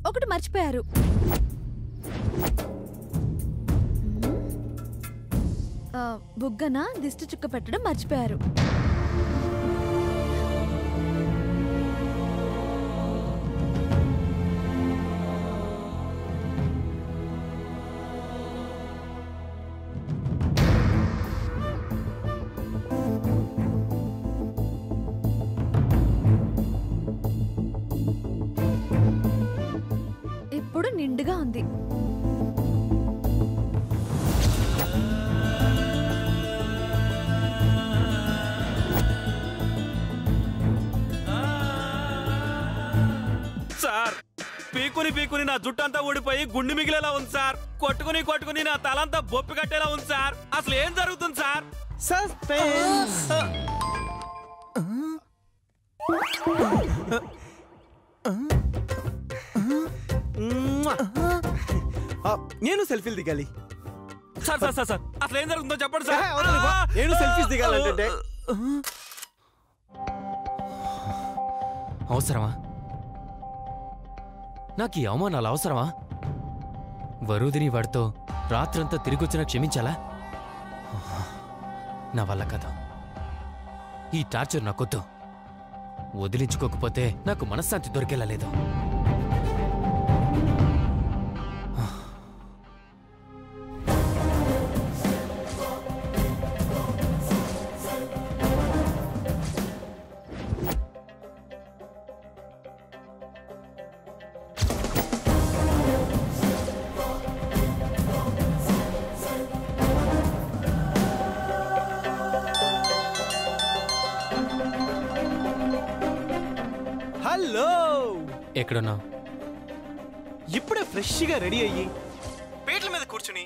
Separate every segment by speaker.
Speaker 1: ఒకటి మర్చిపోయారు. బుగ్గన దిష్టి చుక్క పెట్టడం మర్చిపోయారు. ఇప్పుడు నిండుగా ఉంది.
Speaker 2: సార్, పీకుని నా జుట్టంతా ఊడిపోయి గుండు మిగిలేలా ఉంది సార్. కొట్టుకుని నా తలంతా బొప్పి కట్టేలా ఉంది సార్. అసలు ఏం జరుగుతుంది సార్?
Speaker 3: నేను సెల్ఫీలు దిగాలి.
Speaker 2: సార్ సార్ సార్ సార్ అసలు ఏం జరుగుతుందో చెప్పండి సార్.
Speaker 3: నేను సెల్ఫీస్ దిగాలంటే
Speaker 4: అవసరమా? నాకు ఈ అవమానాలు అవసరమా? వరుదిని వాడితో రాత్రంతా తిరిగొచ్చినా క్షమించాలా? నా వల్ల కదా. ఈ టార్చర్ నాకొద్దు. వదిలించుకోకపోతే నాకు మనశ్శాంతి దొరికేలా లేదు.
Speaker 3: హలో,
Speaker 4: ఎక్కడున్నావు?
Speaker 3: ఇప్పుడే ఫ్రెష్గా రెడీ అయ్యి పీటల మీద కూర్చుని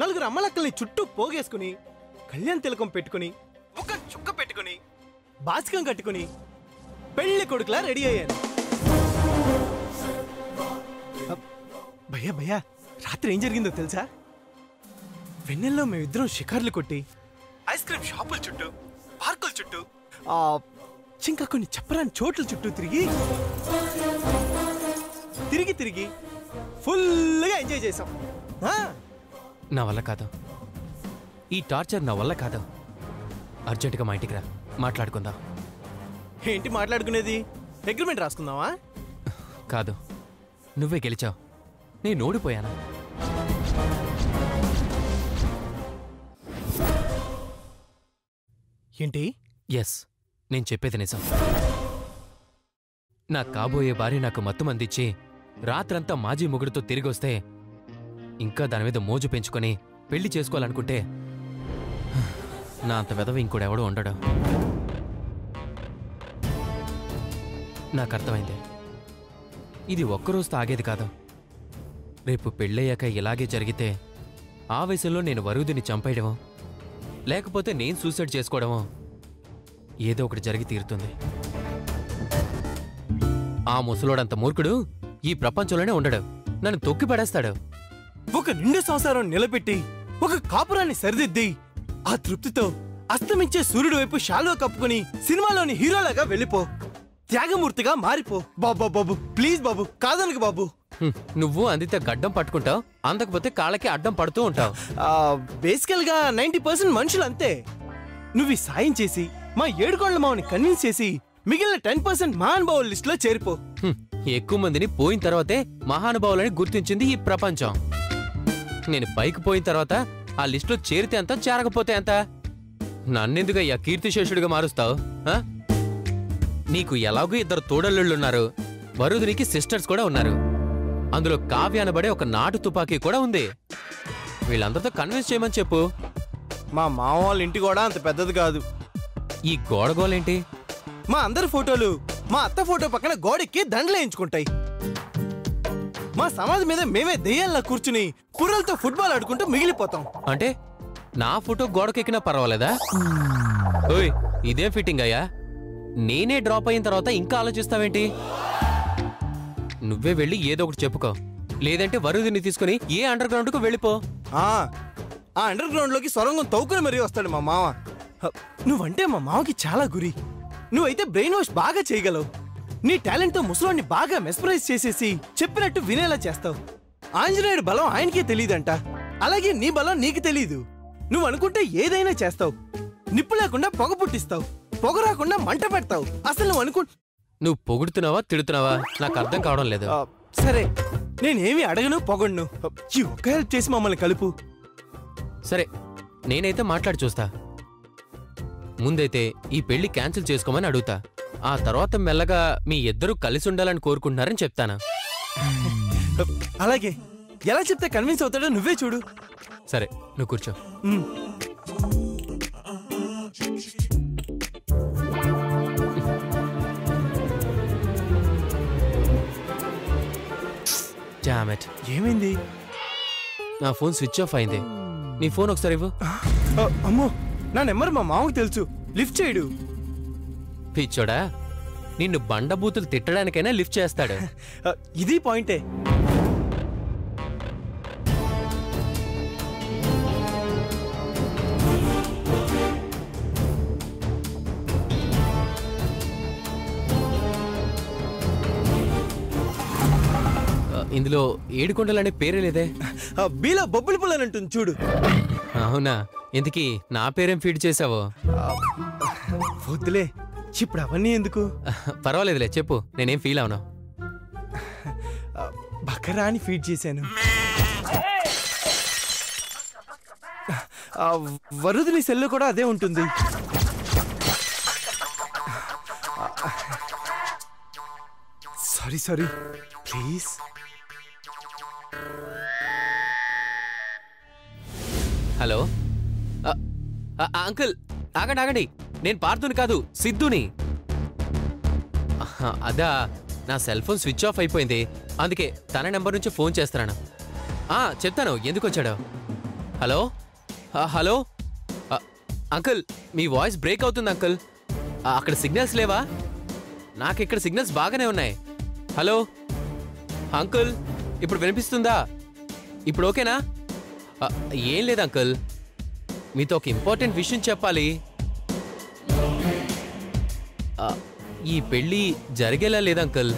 Speaker 3: నలుగురు అమ్మలక్కల్ని చుట్టూ పోగేసుకుని కళ్యాణ తిలకం పెట్టుకుని ఒక చుక్క పెట్టుకుని బాసికం కట్టుకుని పెళ్లి కొడుకులా రెడీ అయ్యాను. భయ్యా రాత్రి ఏం జరిగిందో తెలుసా? వెన్నెల్లో మేమిద్దరం షికార్లు కొట్టి ఐస్ క్రీమ్ షాపుల చుట్టూ, పార్కుల చుట్టూ, ఇంకా కొన్ని చెప్పరాని చోట్ల చుట్టూ తిరిగి ఫుల్గా ఎంజాయ్ చేసాం.
Speaker 4: నా వల్ల కాదు. ఈ టార్చర్ నా వల్ల కాదు. అర్జెంటుగా మా ఇంటికి రా, మాట్లాడుకుందాం.
Speaker 3: ఏంటి మాట్లాడుకునేది? అగ్రిమెంట్ రాసుకుందామా?
Speaker 4: కాదు, నువ్వే గెలిచావు, నేను ఓడిపోయాను.
Speaker 3: ఏంటి?
Speaker 4: ఎస్, నేను చెప్పేది నిజం. నా కాబోయే భార్య నాకు మత్తు మందిచ్చి రాత్రంతా మాజీ మొగుడుతో తిరిగొస్తే, ఇంకా దాని మీద మోజు పెంచుకొని పెళ్లి చేసుకోవాలనుకుంటే నా అంత వెదవ ఇంకోడెవడూ ఉండడు. నాకు అర్థమైంది, ఇది ఒక్కరోజుతో ఆగేది కాదు. రేపు పెళ్ళయ్యాక ఇలాగే జరిగితే ఆవేశంలో నేను వరుదిని చంపేయడమో లేకపోతే నేను సూసైడ్ చేసుకోవడమో ఏదో ఒకటి జరిగి తీరుతుంది. ఆ ముసలోడంత మూర్ఖుడు ఈ ప్రపంచంలోనే ఉండడు. నన్ను తొక్కి పడేస్తాడు.
Speaker 3: ఒక నిండు సంసారం నిలబెట్టి ఒక కాపురాన్ని సరిదిద్ది ఆ తృప్తితో అస్తమించే సూర్యుడు వైపు శాలువా కప్పుకుని సినిమాలోని హీరోలాగా వెళ్ళిపో. త్యాగమూర్తిగా మారిపో. బాబు ప్లీజ్ బాబు, కాదనకు బాబు.
Speaker 4: నువ్వు అందితే గడ్డం పట్టుకుంటావు, అందకపోతే కాళ్ళకి అడ్డం పడుతూ ఉంటావు.
Speaker 3: బేసికల్ గా 90% మనుషులు అంతే. నువ్వు సాయం చేసి మా ఏడుకోళ్ల మావని కన్విన్స్ చేసి మిగిలిన 10% మహానుభావుల లిస్ట్ లో చేరిపో.
Speaker 4: ఎక్కువ మందిని పోయిన తర్వాతే మహానుభావులని గుర్తించింది ఈ ప్రపంచం. నేను పైకి పోయిన తర్వాత ఆ లిస్టులో చేరితే అంత, చేరకపోతే అంత. నన్నెందుకయ్యా కీర్తిశేషుడిగా మారుస్తావు? నీకు ఎలాగూ ఇద్దరు తోడల్లుళ్ళున్నారు, వరుదినికి సిస్టర్స్ కూడా ఉన్నారు. అందులో కావ్య అనబడే ఒక నాటు తుపాకీ కూడా ఉంది. వీళ్ళందరితో కన్విన్స్ చేయమని చెప్పు.
Speaker 3: మా మామ వాళ్ళ ఇంటి కూడా అంత పెద్దది కాదు.
Speaker 4: ఈ గోడగోలేంటి?
Speaker 3: మా అందరి ఫోటోలు మా అత్త ఫోటో పక్కన గోడెక్కి దండలేయించుకుంటాయి. మా సమాధి మీద మేమే దెయ్యాల్లా కూర్చుని కుర్రలతో ఫుట్బాల్ ఆడుకుంటూ మిగిలిపోతాం.
Speaker 4: అంటే నా ఫోటో గోడకెక్కినా పర్వాలేదా? ఓయ్, ఇదేం ఫిట్టింగ్ అయ్యా? నేనే డ్రాప్ అయిన తర్వాత ఇంకా ఆలోచిస్తావేంటి? నువ్వే వెళ్ళి ఏదో ఒకటి చెప్పుకో, లేదంటే వరుదిని తీసుకుని ఏ అండర్ గ్రౌండ్ కు వెళ్ళిపో.
Speaker 3: ఆ అండర్ గ్రౌండ్ లోకి సొరంగం తవ్వుకుని మరీ వస్తాడు మా మామ. నువ్వంటే మా మామకి చాలా గురి. నువ్వైతే బ్రెయిన్ వాష్ బాగా చేయగలవు. నీ టాలెంట్తో ముసలోడిని బాగా మెస్పరైజ్ చేసేసి చెప్పినట్టు వినేలా చేస్తావు. ఆంజనేయుడు బలం ఆయనకే తెలియదంట, అలాగే నీ బలం నీకు తెలీదు. నువ్వు అనుకుంటే ఏదైనా చేస్తావు. నిప్పు లేకుండా పొగ పుట్టిస్తావు, పొగ రాకుండా మంట పెడతావు. అసలు
Speaker 4: నువ్వు పొగుడుతున్నావా తిడుతున్నావా నాకు అర్థం కావడం లేదు.
Speaker 3: సరే, నేనేమి అడగను, పొగడ్ను. ఈ ఒక్క హెల్ప్ చేసి మమ్మల్ని కలుపు.
Speaker 4: సరే, నేనైతే మాట్లాడి చూస్తా. ముందైతే ఈ పెళ్లి క్యాన్సిల్ చేసుకోమని అడుగుతా. ఆ తర్వాత మెల్లగా మీ ఇద్దరూ కలిసి ఉండాలని కోరుకుంటున్నారని చెప్తాను.
Speaker 3: అలాగే, ఎలా చెప్తే కన్విన్స్ అవుతాడో నువ్వే చూడు.
Speaker 4: సరే, నువ్వు కూర్చో. డామెట్,
Speaker 3: ఏమైంది?
Speaker 4: నా ఫోన్ స్విచ్ ఆఫ్ అయింది. నీ ఫోన్ ఒకసారి ఇవ్వు.
Speaker 3: అమ్మో, నా నెంబర్ మా మామకు తెలుసు, లిఫ్ట్ చేయడు.
Speaker 4: పిచ్చోడా, నిన్ను బండబూతులు తిట్టడానికైనా లిఫ్ట్ చేస్తాడు.
Speaker 3: ఇది పాయింటే.
Speaker 4: ఇందులో ఏడుకొండలనే పేరే లేదే.
Speaker 3: బీలో బొబ్బుల పుల్లని అంటుంది చూడు.
Speaker 4: అవునా? ఇంతకీ నా పేరేం ఫీడ్ చేసావో?
Speaker 3: వద్దులే, ఇప్పుడు అవన్నీ ఎందుకు.
Speaker 4: పర్వాలేదులే, చెప్పు, నేనేం ఫీల్ అవునా.
Speaker 3: బకరా అని ఫీడ్ చేశాను. వరుదిని సెల్లు కూడా అదే ఉంటుంది. Sorry sorry, please.
Speaker 4: Hello uncle, ఆగండి ఆగండి, నేను పార్థుని కాదు, సిద్ధుని. అదా, నా సెల్ ఫోన్ స్విచ్ ఆఫ్ అయిపోయింది, అందుకే తన నెంబర్ నుంచి ఫోన్ చేస్తున్నాను. చెప్తాను ఎందుకు వచ్చాడో. హలో హలో అంకుల్, మీ వాయిస్ బ్రేక్ అవుతుంది అంకుల్. అక్కడ సిగ్నల్స్ లేవా? నాకు ఇక్కడ సిగ్నల్స్ బాగానే ఉన్నాయి. హలో అంకుల్, ఇప్పుడు వినిపిస్తుందా? ఇప్పుడు ఓకేనా? ఏం లేదు అంకుల్, మీతో ఒక ఇంపార్టెంట్ విషయం చెప్పాలి. ఈ పెళ్ళి జరిగేలా లేదు అంకుల్.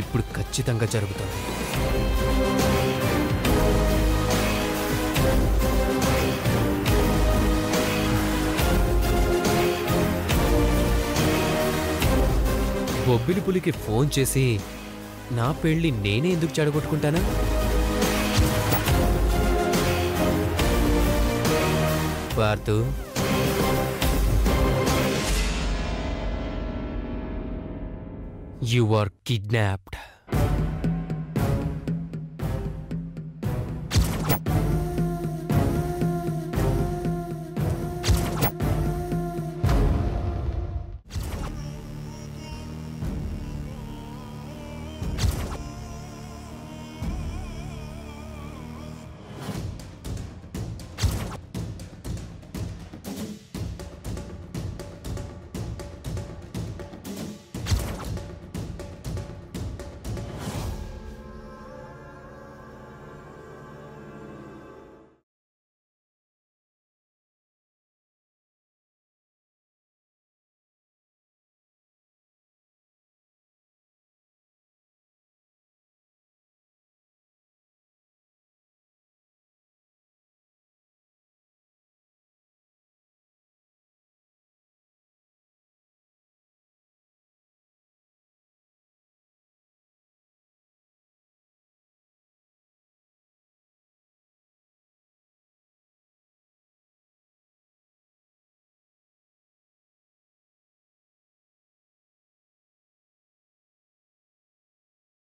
Speaker 4: ఇప్పుడు ఖచ్చితంగా జరుగుతుంది. బొబ్బిలి పులికి ఫోన్ చేసి నా పెళ్లి నేనే ఎందుకు చెడగొట్టుకుంటానా? Partha, you are kidnapped.